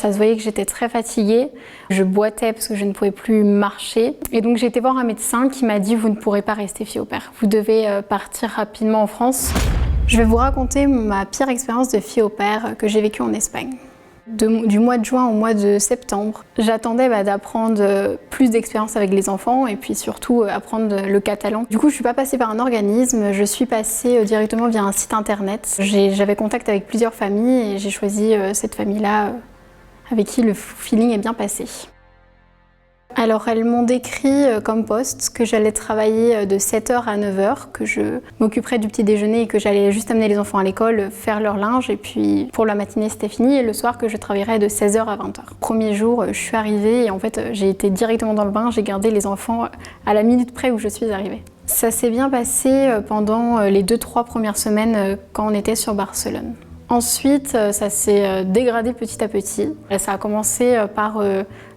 Ça se voyait que j'étais très fatiguée. Je boitais parce que je ne pouvais plus marcher. Et donc j'ai été voir un médecin qui m'a dit « Vous ne pourrez pas rester fille au père. Vous devez partir rapidement en France ». Je vais vous raconter ma pire expérience de fille au père que j'ai vécue en Espagne. Du mois de juin au mois de septembre, j'attendais d'apprendre plus d'expérience avec les enfants et puis surtout apprendre le catalan. Du coup, je ne suis pas passée par un organisme, je suis passée directement via un site internet. J'avais contact avec plusieurs familles et j'ai choisi cette famille-là avec qui le feeling est bien passé. Alors elles m'ont décrit comme poste que j'allais travailler de 7h à 9h, que je m'occuperais du petit déjeuner et que j'allais juste amener les enfants à l'école, faire leur linge et puis pour la matinée c'était fini et le soir que je travaillerais de 16h à 20h. Premier jour, je suis arrivée et en fait j'ai été directement dans le bain, j'ai gardé les enfants à la minute près où je suis arrivée. Ça s'est bien passé pendant les 2-3 premières semaines quand on était sur Barcelone. Ensuite, ça s'est dégradé petit à petit. Ça a commencé par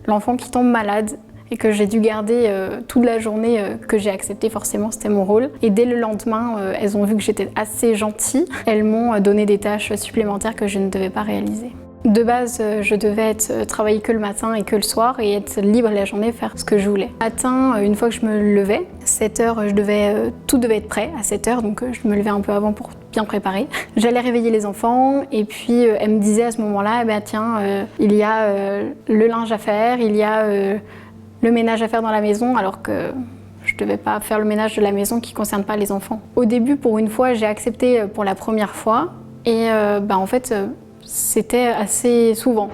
l'enfant qui tombe malade et que j'ai dû garder toute la journée, que j'ai accepté forcément, c'était mon rôle. Et dès le lendemain, elles ont vu que j'étais assez gentille. Elles m'ont donné des tâches supplémentaires que je ne devais pas réaliser. De base, je devais travailler que le matin et que le soir et être libre la journée, faire ce que je voulais. Matin, une fois que je me levais, 7h, tout devait être prêt à 7h, donc je me levais un peu avant pour bien préparer. J'allais réveiller les enfants et puis elle me disait à ce moment-là, tiens, il y a le linge à faire, il y a le ménage à faire dans la maison, alors que je ne devais pas faire le ménage de la maison qui ne concerne pas les enfants. Au début, pour une fois, j'ai accepté pour la première fois et en fait, c'était assez souvent.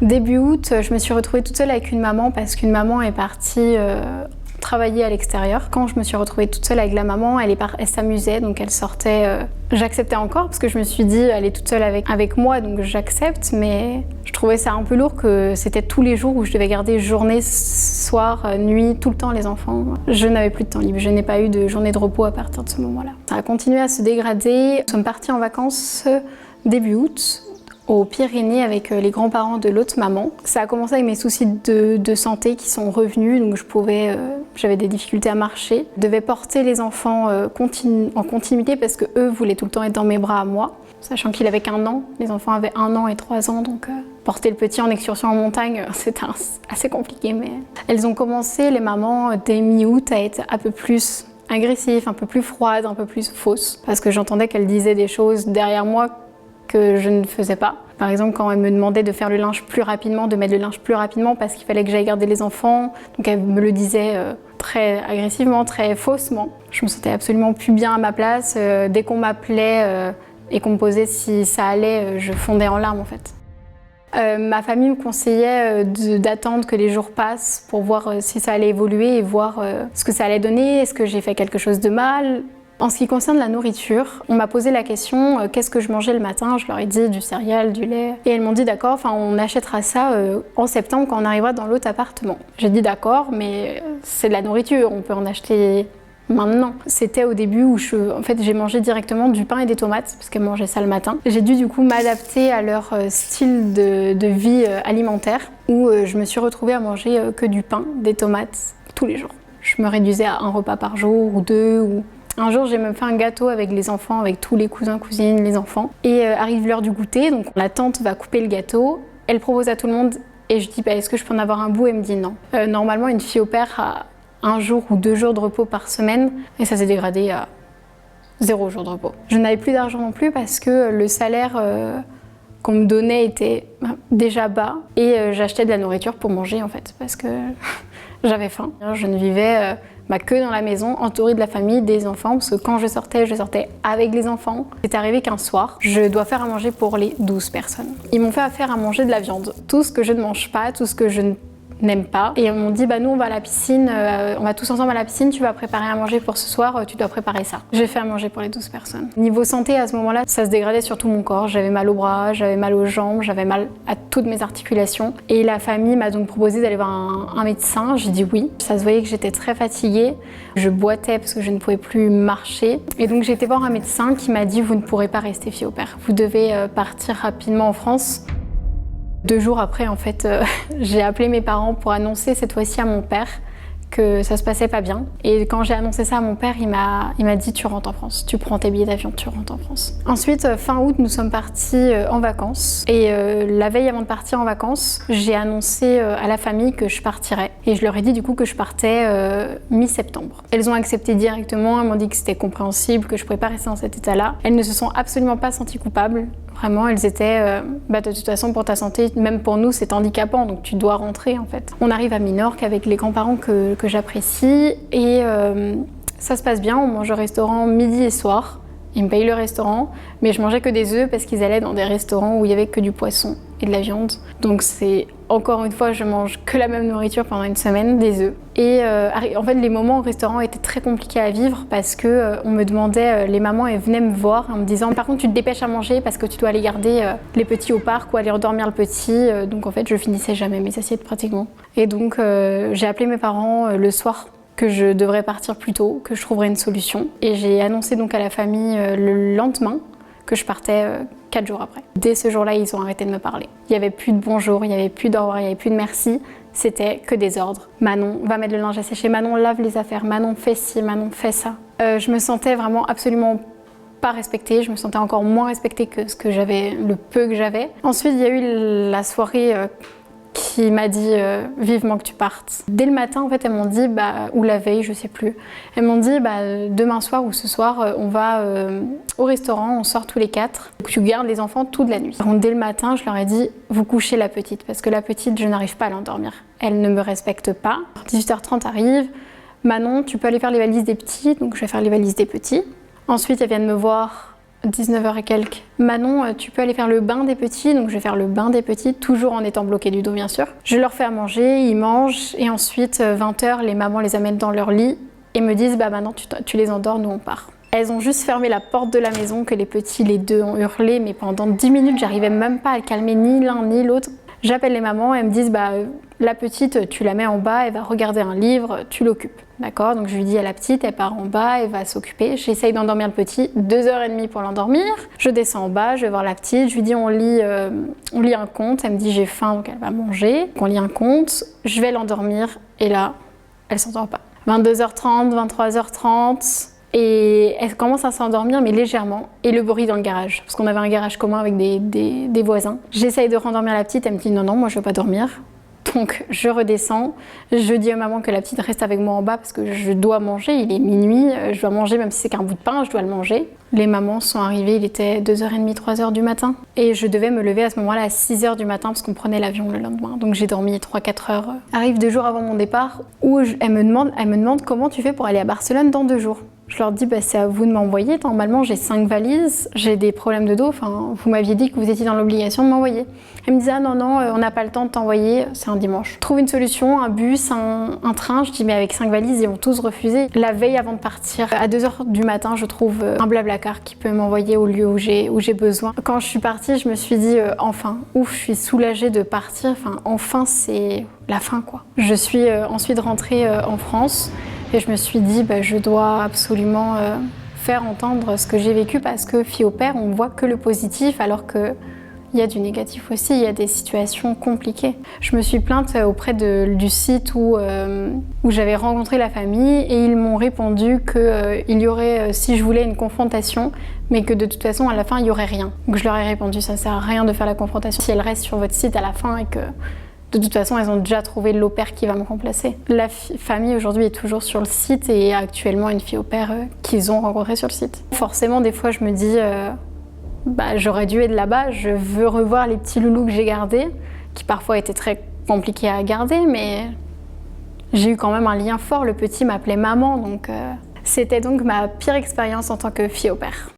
Début août, je me suis retrouvée toute seule avec une maman parce qu'une maman est partie travailler à l'extérieur. Quand je me suis retrouvée toute seule avec la maman, elle s'amusait, donc elle sortait. J'acceptais encore parce que je me suis dit, elle est toute seule avec moi, donc j'accepte, mais je trouvais ça un peu lourd que c'était tous les jours où je devais garder journée, soir, nuit, tout le temps les enfants. Je n'avais plus de temps libre, je n'ai pas eu de journée de repos à partir de ce moment-là. Ça a continué à se dégrader. Nous sommes partis en vacances début août, aux Pyrénées avec les grands-parents de l'autre maman. Ça a commencé avec mes soucis de santé qui sont revenus, donc j'avais des difficultés à marcher. Je devais porter les enfants en continuité parce qu'eux voulaient tout le temps être dans mes bras à moi, sachant qu'il avait qu'1 an. Les enfants avaient 1 an et 3 ans, donc porter le petit en excursion en montagne, c'était assez compliqué. Mais elles ont commencé, les mamans, dès mi-août, à être un peu plus agressives, un peu plus froides, un peu plus fausses, parce que j'entendais qu'elles disaient des choses derrière moi que je ne faisais pas. Par exemple, quand elle me demandait de faire le linge plus rapidement, de mettre le linge plus rapidement parce qu'il fallait que j'aille garder les enfants, donc elle me le disait très agressivement, très faussement. Je me sentais absolument plus bien à ma place. Dès qu'on m'appelait et qu'on me posait si ça allait, je fondais en larmes en fait. Ma famille me conseillait d'attendre que les jours passent pour voir si ça allait évoluer et voir ce que ça allait donner, est-ce que j'ai fait quelque chose de mal. En ce qui concerne la nourriture, on m'a posé la question qu'est-ce que je mangeais le matin. Je leur ai dit du céréal, du lait. Et elles m'ont dit d'accord, on achètera ça en septembre quand on arrivera dans l'autre appartement. J'ai dit d'accord, mais c'est de la nourriture, on peut en acheter maintenant. C'était au début où j'ai mangé directement du pain et des tomates parce qu'elles mangeaient ça le matin. J'ai dû du coup m'adapter à leur style de vie alimentaire où je me suis retrouvée à manger que du pain, des tomates tous les jours. Je me réduisais à 1 repas par jour ou 2 ou... Un jour, j'ai même fait un gâteau avec les enfants, avec tous les cousins, cousines, les enfants. Et arrive l'heure du goûter, donc la tante va couper le gâteau, elle propose à tout le monde et je dis est-ce que je peux en avoir un bout? Elle me dit non. Normalement, une fille au père a 1 jour ou 2 jours de repos par semaine et ça s'est dégradé à 0 jour de repos. Je n'avais plus d'argent non plus parce que le salaire qu'on me donnait était déjà bas et j'achetais de la nourriture pour manger en fait parce que j'avais faim. Je ne vivais que dans la maison, entourée de la famille, des enfants, parce que quand je sortais avec les enfants. C'est arrivé qu'un soir, je dois faire à manger pour les 12 personnes. Ils m'ont fait faire à manger de la viande. Tout ce que je ne mange pas, tout ce que je n'aime pas. Et ils m'ont dit, nous on va à la piscine, on va tous ensemble à la piscine, tu vas préparer à manger pour ce soir, tu dois préparer ça. J'ai fait à manger pour les 12 personnes. Niveau santé, à ce moment-là, ça se dégradait sur tout mon corps. J'avais mal aux bras, j'avais mal aux jambes, j'avais mal à toutes mes articulations. Et la famille m'a donc proposé d'aller voir un médecin. J'ai dit oui. Ça se voyait que j'étais très fatiguée. Je boitais parce que je ne pouvais plus marcher. Et donc j'ai été voir un médecin qui m'a dit, vous ne pourrez pas rester fille au père. Vous devez partir rapidement en France. 2 jours après, en fait, j'ai appelé mes parents pour annoncer cette fois-ci à mon père que ça se passait pas bien. Et quand j'ai annoncé ça à mon père, il m'a dit tu rentres en France, tu prends tes billets d'avion, tu rentres en France. Ensuite, fin août, nous sommes partis en vacances. Et la veille avant de partir en vacances, j'ai annoncé à la famille que je partirais. Et je leur ai dit du coup que je partais mi-septembre. Elles ont accepté directement, elles m'ont dit que c'était compréhensible, que je pouvais pas rester dans cet état-là. Elles ne se sont absolument pas senties coupables. Vraiment, elles étaient, de toute façon, pour ta santé, même pour nous, c'est handicapant, donc tu dois rentrer en fait. On arrive à Minorque avec les grands-parents que j'apprécie et ça se passe bien, on mange au restaurant midi et soir. Ils me payent le restaurant, mais je mangeais que des œufs parce qu'ils allaient dans des restaurants où il y avait que du poisson et de la viande. Donc c'est, encore une fois, je mange que la même nourriture pendant une semaine, des œufs. Et en fait, les moments au restaurant étaient très compliqués à vivre parce que on me demandait, les mamans, elles venaient me voir en me disant par contre tu te dépêches à manger parce que tu dois aller garder les petits au parc ou aller endormir le petit. Donc en fait, je finissais jamais mes assiettes pratiquement. Et donc j'ai appelé mes parents le soir que je devrais partir plus tôt, que je trouverais une solution. Et j'ai annoncé donc à la famille le lendemain que je partais 4 jours après. Dès ce jour-là, ils ont arrêté de me parler. Il n'y avait plus de bonjour, il n'y avait plus d'au revoir, il n'y avait plus de merci. C'était que des ordres. Manon, va mettre le linge à sécher. Manon, lave les affaires. Manon, fais ci. Manon, fais ça. Je me sentais vraiment absolument pas respectée. Je me sentais encore moins respectée que ce que j'avais, le peu que j'avais. Ensuite, il y a eu la soirée qui m'a dit vivement que tu partes. Dès le matin, en fait, elles m'ont dit, ou la veille, je sais plus, elles m'ont dit demain soir ou ce soir, on va au restaurant, on sort tous les 4. Tu gardes les enfants toute la nuit. Donc, dès le matin, je leur ai dit, vous couchez la petite, parce que la petite, je n'arrive pas à l'endormir. Elle ne me respecte pas. 18h30 arrive, Manon, tu peux aller faire les valises des petits, donc je vais faire les valises des petits. Ensuite, elles viennent me voir 19h et quelques. Manon, tu peux aller faire le bain des petits, donc je vais faire le bain des petits, toujours en étant bloquée du dos bien sûr. Je leur fais à manger, ils mangent, et ensuite 20h, les mamans les amènent dans leur lit et me disent maintenant tu les endors, nous on part. Elles ont juste fermé la porte de la maison, que les petits, les deux, ont hurlé, mais pendant 10 minutes, j'arrivais même pas à le calmer ni l'un ni l'autre. J'appelle les mamans, elles me disent la petite, tu la mets en bas, elle va regarder un livre, tu l'occupes. D'accord, donc je lui dis à la petite, elle part en bas, elle va s'occuper. J'essaye d'endormir le petit, 2h30 pour l'endormir. Je descends en bas, je vais voir la petite, je lui dis on lit un conte. Elle me dit j'ai faim, donc elle va manger. On lit un conte, je vais l'endormir et là, elle s'endort pas. 22h30, 23h30 et elle commence à s'endormir mais légèrement. Et le bruit dans le garage, parce qu'on avait un garage commun avec des voisins. J'essaye de rendormir la petite, elle me dit non, moi je veux pas dormir. Donc je redescends, je dis à maman que la petite reste avec moi en bas parce que je dois manger, il est minuit, je dois manger même si c'est qu'un bout de pain, je dois le manger. Les mamans sont arrivées, il était 2h30, 3h du matin et je devais me lever à ce moment-là à 6h du matin parce qu'on prenait l'avion le lendemain. Donc j'ai dormi 3-4 heures. Arrive 2 jours avant mon départ où elle me demande comment tu fais pour aller à Barcelone dans 2 jours. Je leur dis c'est à vous de m'envoyer, normalement j'ai 5 valises, j'ai des problèmes de dos, vous m'aviez dit que vous étiez dans l'obligation de m'envoyer. Elle me disait non, on n'a pas le temps de t'envoyer, c'est un dimanche. Trouve une solution, un bus, un train, je dis mais avec 5 valises ils ont tous refusé. La veille avant de partir, à 2h du matin, je trouve un Blablacar qui peut m'envoyer au lieu où j'ai besoin. Quand je suis partie, je me suis dit enfin, ouf, je suis soulagée de partir, enfin c'est la fin quoi. Je suis ensuite rentrée en France. Et je me suis dit, je dois absolument faire entendre ce que j'ai vécu parce que fille au père, on voit que le positif alors qu'il y a du négatif aussi, il y a des situations compliquées. Je me suis plainte auprès du site où j'avais rencontré la famille et ils m'ont répondu qu'il y aurait, si je voulais, une confrontation, mais que de toute façon, à la fin, il n'y aurait rien. Donc je leur ai répondu, ça ne sert à rien de faire la confrontation si elle reste sur votre site à la fin et que de toute façon, elles ont déjà trouvé l'au pair qui va me remplacer. La famille aujourd'hui est toujours sur le site et actuellement une fille au pair qu'ils ont rencontrée sur le site. Forcément, des fois, je me dis, j'aurais dû être là-bas. Je veux revoir les petits loulous que j'ai gardés, qui parfois étaient très compliqués à garder, mais j'ai eu quand même un lien fort. Le petit m'appelait maman, donc c'était donc ma pire expérience en tant que fille au pair.